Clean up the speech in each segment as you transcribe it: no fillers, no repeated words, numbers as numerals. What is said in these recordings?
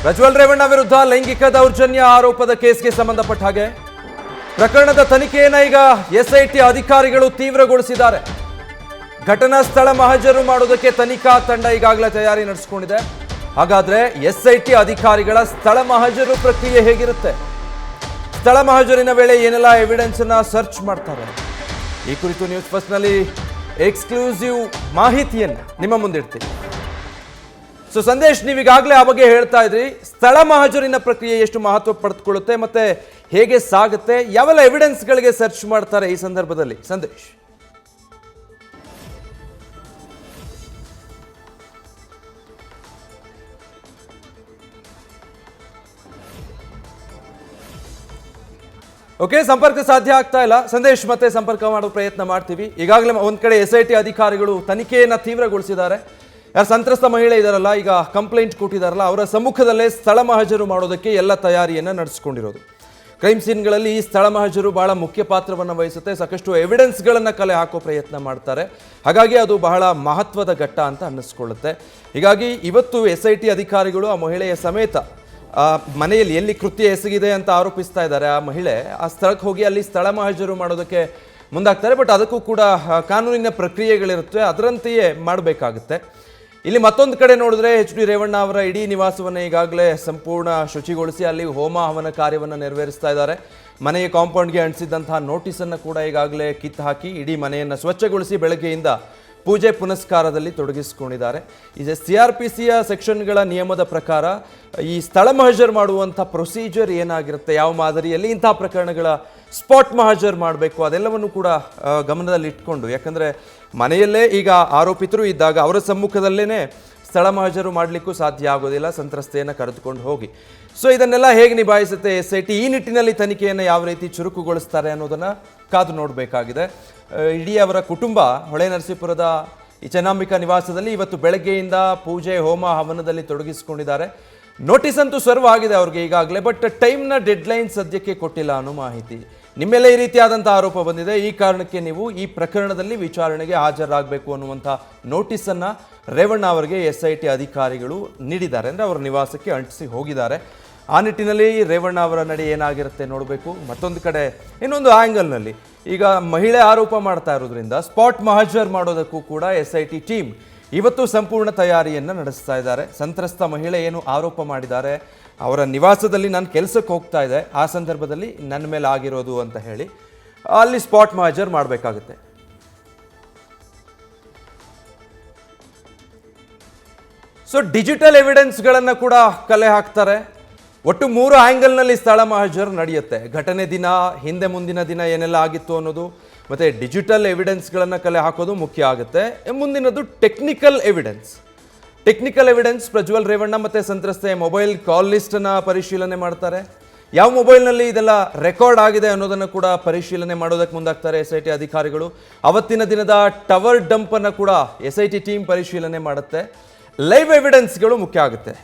ಪ್ರಜ್ವಲ್ ರೇವಣ್ಣ ವಿರುದ್ಧ ಲೈಂಗಿಕ ದೌರ್ಜನ್ಯ ಆರೋಪದ ಕೇಸ್ಗೆ ಸಂಬಂಧಪಟ್ಟ ಹಾಗೆ ಪ್ರಕರಣದ ತನಿಖೆಯನ್ನು ಈಗ ಎಸ್ಐಟಿ ಅಧಿಕಾರಿಗಳು ತೀವ್ರಗೊಳಿಸಿದ್ದಾರೆ. ಘಟನಾ ಸ್ಥಳ ಮಹಜರು ಮಾಡೋದಕ್ಕೆ ತನಿಖಾ ತಂಡ ಈಗಾಗಲೇ ತಯಾರಿ ನಡೆಸಿಕೊಂಡಿದೆ. ಹಾಗಾದ್ರೆ ಎಸ್ಐಟಿ ಅಧಿಕಾರಿಗಳ ಸ್ಥಳ ಮಹಜರು ಪ್ರಕ್ರಿಯೆ ಹೇಗಿರುತ್ತೆ? ಸ್ಥಳ ಮಹಜರಿನ ವೇಳೆ ಏನೆಲ್ಲ ಎವಿಡೆನ್ಸ್ ಅನ್ನ ಸರ್ಚ್ ಮಾಡ್ತಾರೆ? ಈ ಕುರಿತು ನ್ಯೂಸ್ ಫಸ್ಟ್ ನಲ್ಲಿ ಎಕ್ಸ್ಕ್ಲೂಸಿವ್ ಮಾಹಿತಿಯನ್ನು ನಿಮ್ಮ ಮುಂದಿಡ್ತೀವಿ. ಸೊ ಸಂದೇಶ್, ನೀವೀಗಾಗಲೇ ಆ ಬಗ್ಗೆ ಹೇಳ್ತಾ ಇದ್ರಿ, ಸ್ಥಳ ಮಹಜರಿನ ಪ್ರಕ್ರಿಯೆ ಎಷ್ಟು ಮಹತ್ವ ಪಡೆದುಕೊಳ್ಳುತ್ತೆ ಮತ್ತೆ ಹೇಗೆ ಸಾಗುತ್ತೆ, ಯಾವೆಲ್ಲ ಎವಿಡೆನ್ಸ್ಗಳಿಗೆ ಸರ್ಚ್ ಮಾಡ್ತಾರೆ ಈ ಸಂದರ್ಭದಲ್ಲಿ? ಸಂದೇಶ್. ಓಕೆ, ಸಂಪರ್ಕ ಸಾಧ್ಯ ಆಗ್ತಾ ಇಲ್ಲ. ಸಂದೇಶ್ ಮತ್ತೆ ಸಂಪರ್ಕ ಮಾಡೋ ಪ್ರಯತ್ನ ಮಾಡ್ತೀವಿ. ಈಗಾಗಲೇ ಒಂದ್ ಕಡೆ ಎಸ್ಐಟಿ ಅಧಿಕಾರಿಗಳು ತನಿಖೆಯನ್ನ ತೀವ್ರಗೊಳಿಸಿದ್ದಾರೆ. ಯಾರು ಸಂತ್ರಸ್ತ ಮಹಿಳೆ ಇದಾರಲ್ಲ, ಈಗ ಕಂಪ್ಲೇಂಟ್ ಕೊಟ್ಟಿದ್ದಾರಲ್ಲ, ಅವರ ಸಮ್ಮುಖದಲ್ಲೇ ಸ್ಥಳ ಮಹಜರು ಮಾಡೋದಕ್ಕೆ ಎಲ್ಲ ತಯಾರಿಯನ್ನು ನಡೆಸ್ಕೊಂಡಿರೋದು. ಕ್ರೈಮ್ ಸೀನ್ಗಳಲ್ಲಿ ಈ ಸ್ಥಳ ಮಹಜರು ಬಹಳ ಮುಖ್ಯ ಪಾತ್ರವನ್ನು ವಹಿಸುತ್ತೆ. ಸಾಕಷ್ಟು ಎವಿಡೆನ್ಸ್ಗಳನ್ನು ಕಲೆ ಹಾಕೋ ಪ್ರಯತ್ನ ಮಾಡ್ತಾರೆ. ಹಾಗಾಗಿ ಅದು ಬಹಳ ಮಹತ್ವದ ಘಟ್ಟ ಅಂತ ಅನ್ನಿಸ್ಕೊಳ್ಳುತ್ತೆ. ಹೀಗಾಗಿ ಇವತ್ತು ಎಸ್ಐಟಿ ಅಧಿಕಾರಿಗಳು ಆ ಮಹಿಳೆಯ ಸಮೇತ ಮನೆಯಲ್ಲಿ ಎಲ್ಲಿ ಕೃತ್ಯ ಎಸಗಿದೆ ಅಂತ ಆರೋಪಿಸ್ತಾ ಇದ್ದಾರೆ ಆ ಮಹಿಳೆ, ಆ ಸ್ಥಳಕ್ಕೆ ಹೋಗಿ ಅಲ್ಲಿ ಸ್ಥಳ ಮಹಜರು ಮಾಡೋದಕ್ಕೆ ಮುಂದಾಗ್ತಾರೆ. ಬಟ್ ಅದಕ್ಕೂ ಕೂಡ ಕಾನೂನಿನ ಪ್ರಕ್ರಿಯೆಗಳಿರುತ್ತೆ, ಅದರಂತೆಯೇ ಮಾಡಬೇಕಾಗುತ್ತೆ. ಇಲ್ಲಿ ಮತ್ತೊಂದು ಕಡೆ ನೋಡಿದ್ರೆ HD ರೇವಣ್ಣ ಅವರ ಇಡೀ ನಿವಾಸವನ್ನು ಈಗಾಗಲೇ ಸಂಪೂರ್ಣ ಶುಚಿಗೊಳಿಸಿ ಅಲ್ಲಿ ಹೋಮ ಹವನ ಕಾರ್ಯವನ್ನು ನೆರವೇರಿಸ್ತಾ ಇದ್ದಾರೆ. ಮನೆಯ ಕಾಂಪೌಂಡ್ಗೆ ಅಂಟಿಸಿದಂತಹ ನೋಟಿಸನ್ನು ಕೂಡ ಈಗಾಗಲೇ ಕಿತ್ತು ಹಾಕಿ ಇಡೀ ಮನೆಯನ್ನು ಸ್ವಚ್ಛಗೊಳಿಸಿ ಬೆಳಗ್ಗೆಯಿಂದ ಪೂಜೆ ಪುನಸ್ಕಾರದಲ್ಲಿ ತೊಡಗಿಸಿಕೊಂಡಿದ್ದಾರೆ. ಇದು CRPCಯ ಸೆಕ್ಷನ್ಗಳ ನಿಯಮದ ಪ್ರಕಾರ ಈ ಸ್ಥಳ ಮಹಜರ್ ಮಾಡುವಂಥ ಪ್ರೊಸೀಜರ್ ಏನಾಗಿರುತ್ತೆ, ಯಾವ ಮಾದರಿಯಲ್ಲಿ ಇಂಥ ಪ್ರಕರಣಗಳ ಸ್ಪಾಟ್ ಮಹಜರ್ ಮಾಡಬೇಕು, ಅದೆಲ್ಲವನ್ನು ಕೂಡ ಗಮನದಲ್ಲಿ ಇಟ್ಕೊಂಡು, ಯಾಕಂದರೆ ಮನೆಯಲ್ಲೇ ಈಗ ಆರೋಪಿತರು ಇದ್ದಾಗ ಅವರ ಸಮ್ಮುಖದಲ್ಲೇ ಸ್ಥಳ ಮಹಜರು ಮಾಡಲಿಕ್ಕೂ ಸಾಧ್ಯ ಆಗೋದಿಲ್ಲ, ಸಂತ್ರಸ್ತೆಯನ್ನು ಕರೆದುಕೊಂಡು ಹೋಗಿ. ಸೊ ಇದನ್ನೆಲ್ಲ ಹೇಗೆ ನಿಭಾಯಿಸುತ್ತೆ SIT, ಈ ನಿಟ್ಟಿನಲ್ಲಿ ತನಿಖೆಯನ್ನು ಯಾವ ರೀತಿ ಚುರುಕುಗೊಳಿಸ್ತಾರೆ ಅನ್ನೋದನ್ನು ಕಾದು ನೋಡಬೇಕಾಗಿದೆ. ಇಡೀ ಅವರ ಕುಟುಂಬ ಹೊಳೆ ನರಸೀಪುರದ ಈ ಚೆನ್ನಂಬಿಕಾ ನಿವಾಸದಲ್ಲಿ ಇವತ್ತು ಬೆಳಗ್ಗೆಯಿಂದ ಪೂಜೆ ಹೋಮ ಹವನದಲ್ಲಿ ತೊಡಗಿಸಿಕೊಂಡಿದ್ದಾರೆ. ನೋಟಿಸ್ ಅಂತೂ ಸರ್ವ್ ಆಗಿದೆ ಅವ್ರಿಗೆ ಈಗಾಗಲೇ, ಬಟ್ ಟೈಮ್ನ ಡೆಡ್ಲೈನ್ ಸದ್ಯಕ್ಕೆ ಕೊಟ್ಟಿಲ್ಲ ಅನ್ನೋ ಮಾಹಿತಿ. ನಿಮ್ಮೆಲ್ಲ ಈ ರೀತಿಯಾದಂಥ ಆರೋಪ ಬಂದಿದೆ, ಈ ಕಾರಣಕ್ಕೆ ನೀವು ಈ ಪ್ರಕರಣದಲ್ಲಿ ವಿಚಾರಣೆಗೆ ಹಾಜರಾಗಬೇಕು ಅನ್ನುವಂಥ ನೋಟಿಸನ್ನು ರೇವಣ್ಣ ಅವರಿಗೆ SIT ಅಧಿಕಾರಿಗಳು ನೀಡಿದ್ದಾರೆ. ಅಂದರೆ ಅವರ ನಿವಾಸಕ್ಕೆ ಅಂಟಿಸಿ ಹೋಗಿದ್ದಾರೆ. ಆ ನಿಟ್ಟಿನಲ್ಲಿ ರೇವಣ್ಣ ಅವರ ನಡೆ ಏನಾಗಿರುತ್ತೆ ನೋಡಬೇಕು. ಮತ್ತೊಂದು ಕಡೆ ಇನ್ನೊಂದು ಆ್ಯಂಗಲ್ನಲ್ಲಿ ಈಗ ಮಹಿಳೆ ಆರೋಪ ಮಾಡ್ತಾ ಇರೋದ್ರಿಂದ ಸ್ಪಾಟ್ ಮಹಜರ್ ಮಾಡೋದಕ್ಕೂ ಕೂಡ SIT ಟೀಮ್ ಇವತ್ತು ಸಂಪೂರ್ಣ ತಯಾರಿಯನ್ನು ನಡೆಸ್ತಾ ಇದ್ದಾರೆ. ಸಂತ್ರಸ್ತ ಮಹಿಳೆ ಏನು ಆರೋಪ ಮಾಡಿದ್ದಾರೆ, ಅವರ ನಿವಾಸದಲ್ಲಿ ನಾನು ಕೆಲಸಕ್ಕೆ ಹೋಗ್ತಾ ಇದೆ, ಆ ಸಂದರ್ಭದಲ್ಲಿ ನನ್ನ ಮೇಲೆ ಆಗಿರೋದು ಅಂತ ಹೇಳಿ ಅಲ್ಲಿ ಸ್ಪಾಟ್ ಮಹಜರ್ ಮಾಡಬೇಕಾಗುತ್ತೆ. ಸೊ ಡಿಜಿಟಲ್ ಎವಿಡೆನ್ಸ್ಗಳನ್ನು ಕೂಡ ಕಲೆ ಹಾಕ್ತಾರೆ. ಒಟ್ಟು 3 ಆ್ಯಂಗಲ್ನಲ್ಲಿ ಸ್ಥಳ ಮಹಜರ್ ನಡೆಯುತ್ತೆ. ಘಟನೆ ದಿನ, ಹಿಂದೆ ಮುಂದಿನ ದಿನ ಏನೆಲ್ಲ ಆಗಿತ್ತು ಅನ್ನೋದು, ಮತ್ತು ಡಿಜಿಟಲ್ ಎವಿಡೆನ್ಸ್ಗಳನ್ನು ಕಲೆ ಹಾಕೋದು ಮುಖ್ಯ ಆಗುತ್ತೆ. ಮುಂದಿನದು technical evidence. Technical evidence Prajwal Revanna ಮತ್ತು ಸಂತ್ರಸ್ತೆಯ ಮೊಬೈಲ್ ಕಾಲ್ ಲಿಸ್ಟನ್ನು ಪರಿಶೀಲನೆ ಮಾಡ್ತಾರೆ. ಯಾವ ಮೊಬೈಲ್ನಲ್ಲಿ ಇದೆಲ್ಲ ರೆಕಾರ್ಡ್ ಆಗಿದೆ ಅನ್ನೋದನ್ನು ಕೂಡ ಪರಿಶೀಲನೆ ಮಾಡೋದಕ್ಕೆ ಮುಂದಾಗ್ತಾರೆ SIT ಅಧಿಕಾರಿಗಳು. ಅವತ್ತಿನ ದಿನದ ಟವರ್ ಡಂಪನ್ನು ಕೂಡ SIT ಟೀಮ್ ಪರಿಶೀಲನೆ ಮಾಡುತ್ತೆ. ಲೈವ್ ಎವಿಡೆನ್ಸ್ಗಳು ಮುಖ್ಯ ಆಗುತ್ತೆ.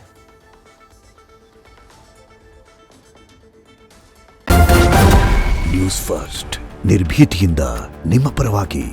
ನ್ಯೂಸ್ ಫಸ್ಟ್, ನಿರ್ಭೀತಿಯಿಂದ ನಿಮ್ಮ ಪರವಾಗಿ.